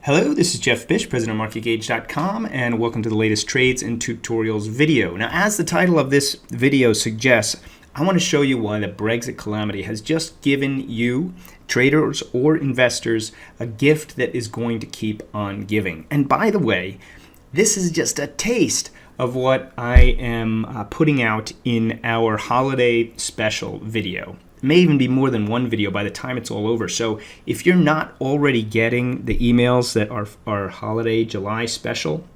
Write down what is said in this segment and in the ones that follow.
Hello, this is Jeff Bish, president of MarketGauge.com, and welcome to the latest trades and tutorials video. Now, as the title of this video suggests, I want to show you why the Brexit calamity has just given you, traders or investors, a gift that is going to keep on giving. And by the way, this is just a taste of what I am putting out in our holiday special video. It may even be more than one video by the time it's all over. So if you're not already getting the emails that are our holiday July special,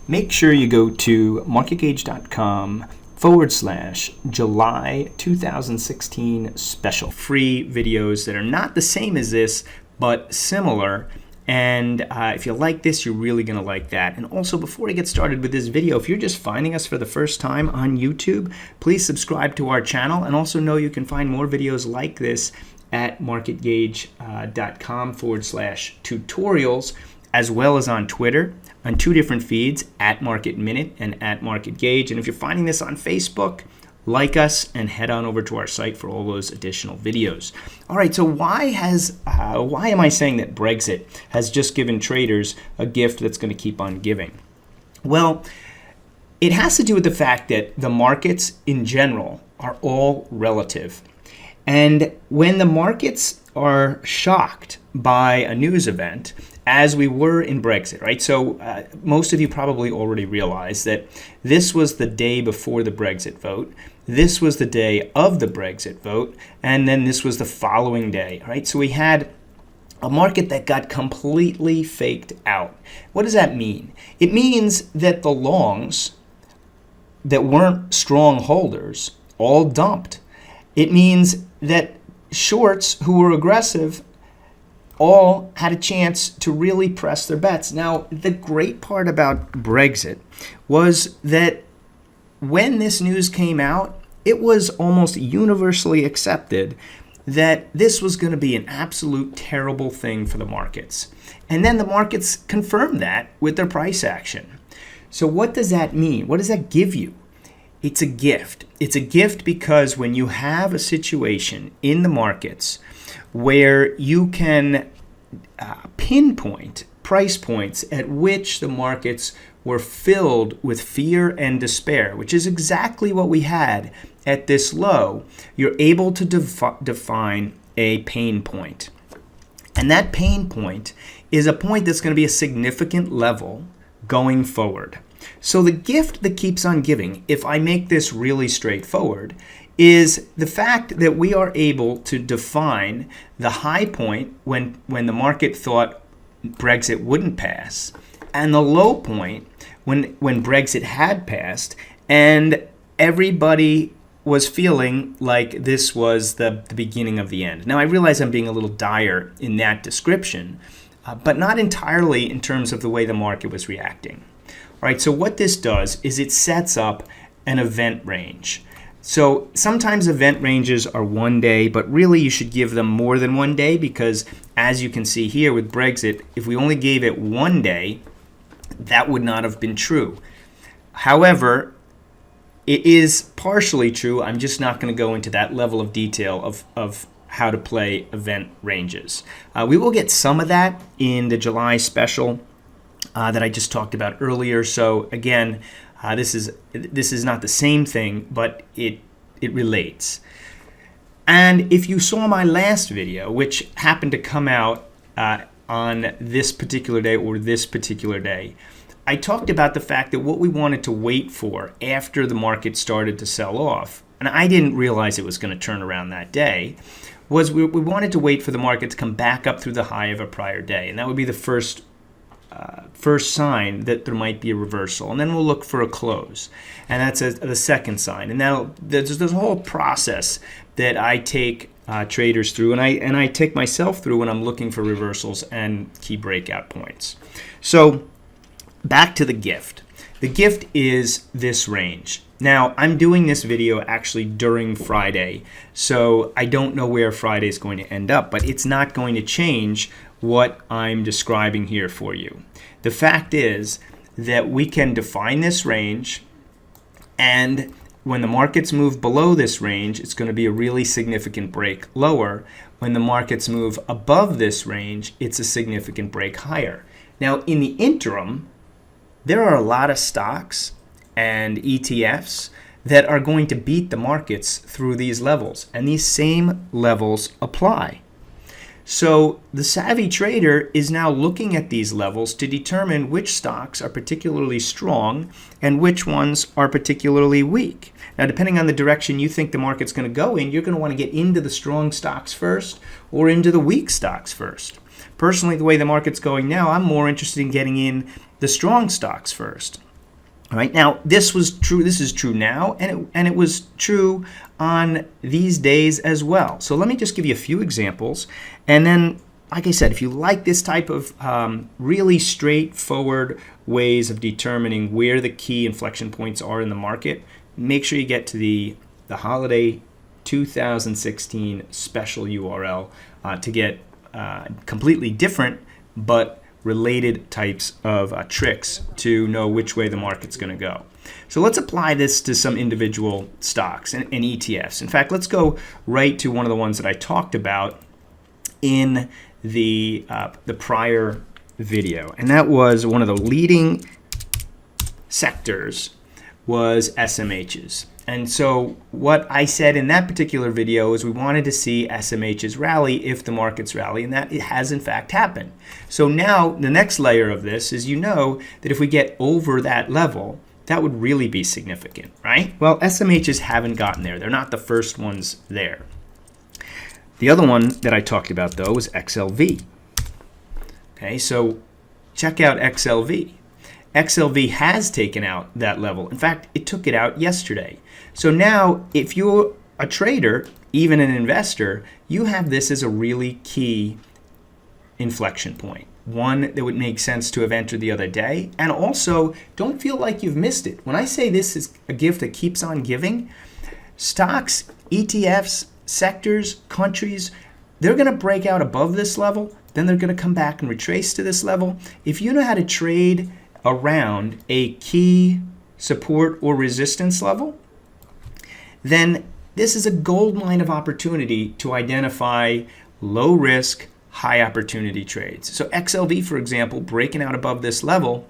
make sure you go to marketgauge.com/July 2016 special. Free videos that are not the same as this, but similar. And if you like this, you're really going to like that. And also, before I get started with this video, if you're just finding us for the first time on YouTube, please subscribe to our channel. And also know you can find more videos like this at marketgauge.com/tutorials, as well as on Twitter, on two different feeds, at Market Minute and at Market Gauge. And if you're finding this on Facebook, like us and head on over to our site for all those additional videos. All right, so why am I saying that Brexit has just given traders a gift that's going to keep on giving? Well, it has to do with the fact that the markets in general are all relative. And when the markets are shocked by a news event, as we were in Brexit, right? So most of you probably already realize that this was the day before the Brexit vote. This was the day of the Brexit vote. And then this was the following day, right? So we had a market that got completely faked out. What does that mean? It means that the longs that weren't strong holders all dumped. It means that shorts who were aggressive all had a chance to really press their bets. Now, the great part about Brexit was that when this news came out, it was almost universally accepted that this was going to be an absolute terrible thing for the markets. And then the markets confirmed that with their price action. So what does that mean? What does that give you? It's a gift. It's a gift because when you have a situation in the markets where you can pinpoint price points at which the markets were filled with fear and despair, which is exactly what we had at this low, you're able to define a pain point. And that pain point is a point that's going to be a significant level going forward. So the gift that keeps on giving, if I make this really straightforward, is the fact that we are able to define the high point when the market thought Brexit wouldn't pass, and the low point when Brexit had passed, and everybody was feeling like this was the beginning of the end. Now, I realize I'm being a little dire in that description, but not entirely in terms of the way the market was reacting. All right, so what this does is it sets up an event range. So sometimes event ranges are 1 day, but really you should give them more than 1 day because, as you can see here with Brexit, if we only gave it 1 day, that would not have been true. However, it is partially true. I'm just not going to go into that level of detail of how to play event ranges. We will get some of that in the July special that I just talked about earlier. So again, this is not the same thing, but it relates. And if you saw my last video, which happened to come out on this particular day or this particular day, I talked about the fact that what we wanted to wait for after the market started to sell off, and I didn't realize it was going to turn around that day, was we wanted to wait for the market to come back up through the high of a prior day. And that would be the first sign that there might be a reversal, and then we'll look for a close, and that's the second sign. And there's a whole process that I take traders through, and I take myself through when I'm looking for reversals and key breakout points. So back to the gift. The gift is this range. Now, I'm doing this video actually during Friday, so I don't know where Friday is going to end up, but it's not going to change what I'm describing here for you. The fact is that we can define this range, and when the markets move below this range, it's going to be a really significant break lower. When the markets move above this range, it's a significant break higher. Now, in the interim, there are a lot of stocks and ETFs that are going to beat the markets through these levels, and these same levels apply. So the savvy trader is now looking at these levels to determine which stocks are particularly strong and which ones are particularly weak. Now, depending on the direction you think the market's going to go in, you're going to want to get into the strong stocks first or into the weak stocks first. Personally, the way the market's going now, I'm more interested in getting in the strong stocks first. All right, now this was true. This is true now, and it was true on these days as well. So let me just give you a few examples, and then, like I said, if you like this type of really straightforward ways of determining where the key inflection points are in the market, make sure you get to the holiday 2016 special URL to get completely different but related types of tricks to know which way the market's going to go. So let's apply this to some individual stocks and ETFs. In fact, let's go right to one of the ones that I talked about in the prior video, and that was one of the leading sectors was SMHs. And so what I said in that particular video is we wanted to see SMHs rally if the markets rally, and that it has in fact happened. So now the next layer of this is, you know, that if we get over that level, that would really be significant, right? Well, SMHs haven't gotten there. They're not the first ones there. The other one that I talked about, though, was XLV. Okay, so check out XLV. XLV has taken out that level. In fact, it took it out yesterday. So now, if you're a trader, even an investor, you have this as a really key inflection point. One that would make sense to have entered the other day. And also, don't feel like you've missed it. When I say this is a gift that keeps on giving, stocks, ETFs, sectors, countries, they're going to break out above this level. Then they're going to come back and retrace to this level. If you know how to trade around a key support or resistance level, then this is a gold mine of opportunity to identify low risk, high opportunity trades. So XLV, for example, breaking out above this level,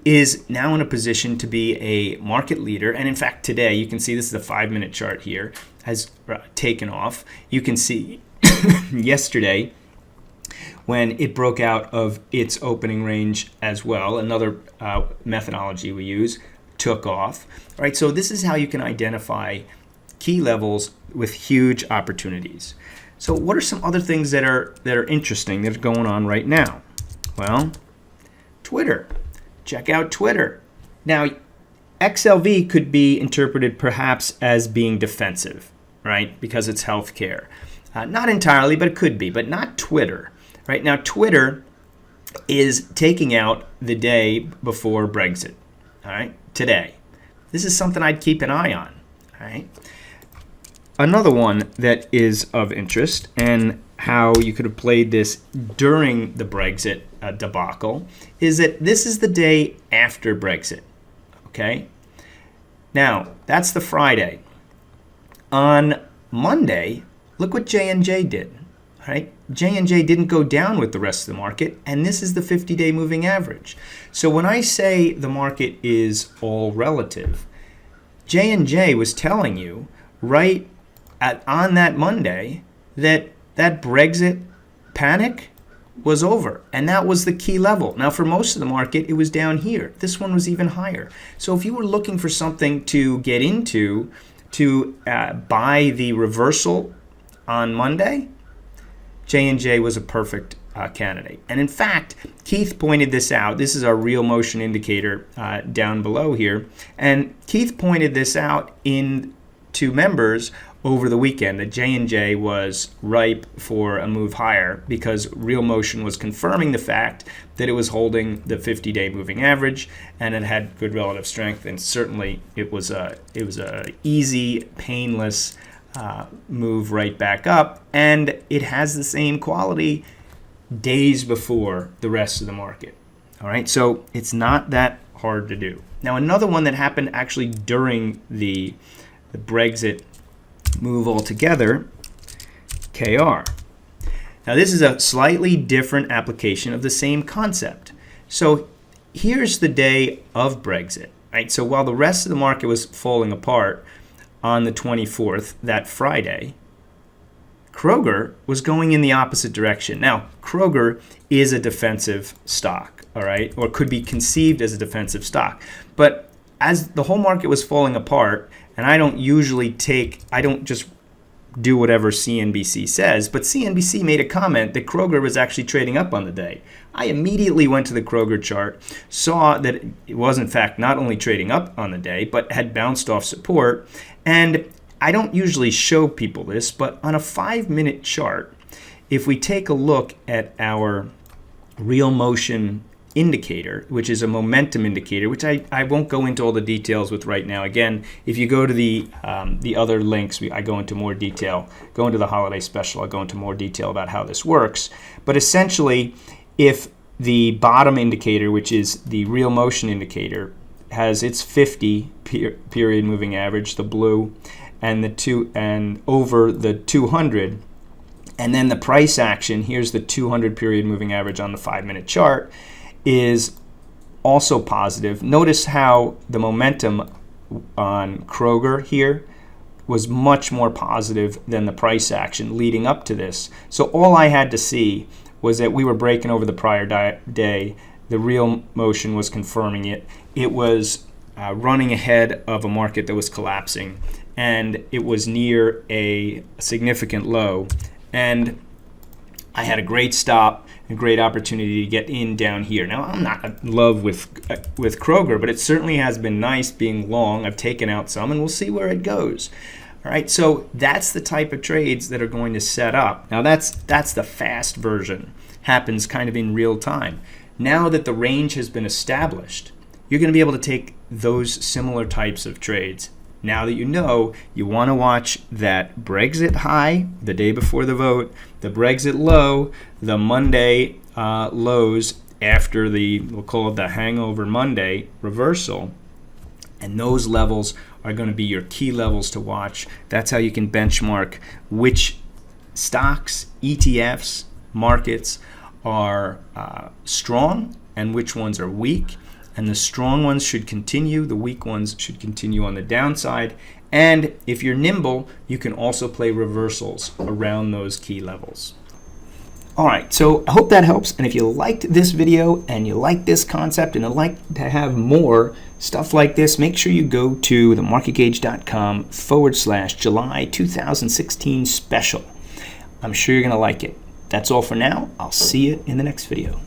is now in a position to be a market leader. And in fact, today, you can see this is a 5-minute chart here, has taken off. You can see yesterday, when it broke out of its opening range as well, another methodology we use, took off. All right, so this is how you can identify key levels with huge opportunities. So what are some other things that are interesting that are going on right now? Well, Twitter. Check out Twitter. Now, XLV could be interpreted perhaps as being defensive, right? Because it's healthcare. Not entirely, but it could be, but not Twitter. Right now, Twitter is taking out the day before Brexit. All right, today. This is something I'd keep an eye on. All right. Another one that is of interest, and how you could have played this during the Brexit debacle, is that this is the day after Brexit. Okay. Now that's the Friday. On Monday, look what J&J did. Right? J&J didn't go down with the rest of the market, and this is the 50-day moving average. So when I say the market is all relative, J&J was telling you right on that Monday that Brexit panic was over, and that was the key level. Now, for most of the market, it was down here. This one was even higher. So if you were looking for something to get into to buy the reversal on Monday, J&J was a perfect candidate. And in fact, Keith pointed this out. This is our real motion indicator down below here. And Keith pointed this out to members over the weekend, that J&J was ripe for a move higher because real motion was confirming the fact that it was holding the 50-day moving average and it had good relative strength. And certainly it was a easy, painless move right back up, and it has the same quality days before the rest of the market. All right, so it's not that hard to do. Now, another one that happened actually during the Brexit move altogether, KR. Now, this is a slightly different application of the same concept. So here's the day of Brexit, right? So while the rest of the market was falling apart on the 24th, that Friday, Kroger was going in the opposite direction. Now, Kroger is a defensive stock, all right, or could be conceived as a defensive stock. But as the whole market was falling apart, and I don't just do whatever CNBC says, but CNBC made a comment that Kroger was actually trading up on the day. I immediately went to the Kroger chart, saw that it was in fact not only trading up on the day, but had bounced off support. And I don't usually show people this, but on a 5-minute chart, if we take a look at our real motion indicator, which is a momentum indicator, which I won't go into all the details with right now. Again, if you go to the other links, I go into more detail. Go into the holiday special, I'll go into more detail about how this works. But essentially, if the bottom indicator, which is the real motion indicator, has its 50 period moving average, the blue, and over the 200, and then the price action, here's the 200 period moving average on the 5-minute chart, is also positive. Notice how the momentum on Kroger here was much more positive than the price action leading up to this. So all I had to see was that we were breaking over the prior day. The real motion was confirming it. It was running ahead of a market that was collapsing, and it was near a significant low. And I had a great stop, a great opportunity to get in down here. Now, I'm not in love with Kroger, but it certainly has been nice being long. I've taken out some, and we'll see where it goes. All right, so that's the type of trades that are going to set up. Now, that's the fast version. Happens kind of in real time. Now that the range has been established, you're going to be able to take those similar types of trades. Now that you know, you want to watch that Brexit high the day before the vote, the Brexit low, the Monday lows after we'll call it the hangover Monday reversal. And those levels are going to be your key levels to watch. That's how you can benchmark which stocks, ETFs, markets are strong and which ones are weak. And the strong ones should continue, the weak ones should continue on the downside. And if you're nimble, you can also play reversals around those key levels. All right, so I hope that helps. And if you liked this video and you like this concept and you'd like to have more stuff like this, make sure you go to themarketgauge.com/July 2016 special. I'm sure you're going to like it. That's all for now. I'll see you in the next video.